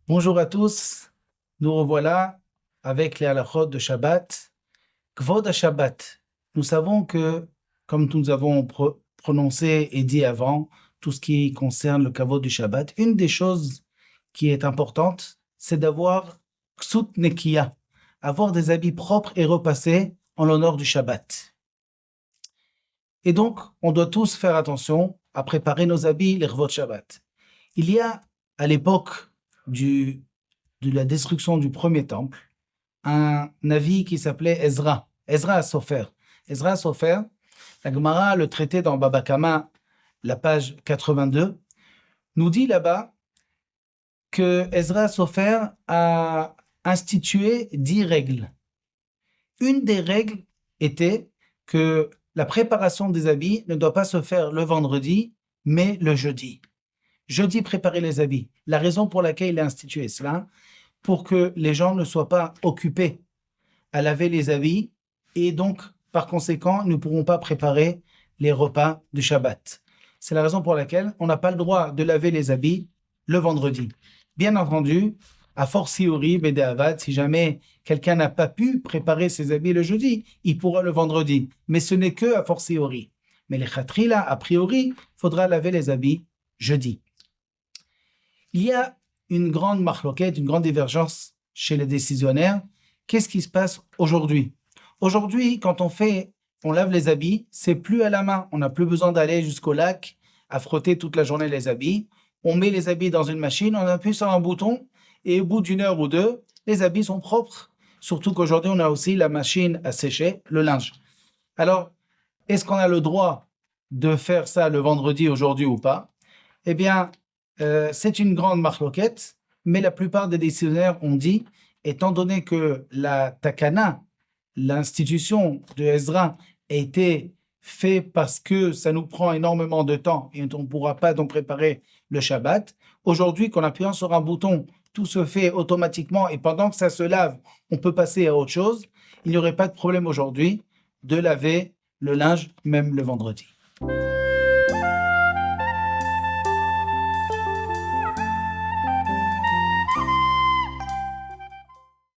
Bonjour à tous, nous revoilà avec les halachot de Shabbat. Kvod Shabbat. Nous savons que, comme nous avons prononcé et dit avant, tout ce qui concerne le kavod du Shabbat, une des choses qui est importante, c'est d'avoir ksut nekiya, avoir des habits propres et repassés en l'honneur du Shabbat. Et donc, on doit tous faire attention à préparer nos habits, les revot Shabbat. Il y a, à l'époque de la destruction du premier temple, un navi qui s'appelait Ezra Sofer. Ezra Sofer, la Gemara, le traité dans Baba Kama, la page 82, nous dit là-bas que Ezra Sofer a institué 10 règles. Une des règles était que la préparation des habits ne doit pas se faire le vendredi, mais le jeudi. Jeudi, préparer les habits. La raison pour laquelle il a institué cela, pour que les gens ne soient pas occupés à laver les habits et donc, par conséquent, ne pourront pas préparer les repas du Shabbat. C'est la raison pour laquelle on n'a pas le droit de laver les habits le vendredi. Bien entendu, a fortiori, Bédéavad, si jamais quelqu'un n'a pas pu préparer ses habits le jeudi, il pourra le vendredi. Mais ce n'est que a fortiori. Mais les khatrila, a priori, faudra laver les habits jeudi. Il y a une grande marloquette, une grande divergence chez les décisionnaires. Qu'est-ce qui se passe aujourd'hui? Aujourd'hui, quand on lave les habits, c'est plus à la main. On n'a plus besoin d'aller jusqu'au lac à frotter toute la journée les habits. On met les habits dans une machine, on appuie sur un bouton et au bout d'une heure ou deux, les habits sont propres. Surtout qu'aujourd'hui, on a aussi la machine à sécher le linge. Alors, est-ce qu'on a le droit de faire ça le vendredi aujourd'hui ou pas? Eh bien, c'est une grande marloquette, mais la plupart des décisionnaires ont dit, étant donné que la takana, l'institution de Ezra, a été faite parce que ça nous prend énormément de temps et on ne pourra pas donc préparer le Shabbat, aujourd'hui, qu'en appuyant sur un bouton, tout se fait automatiquement et pendant que ça se lave, on peut passer à autre chose, il n'y aurait pas de problème aujourd'hui de laver le linge même le vendredi.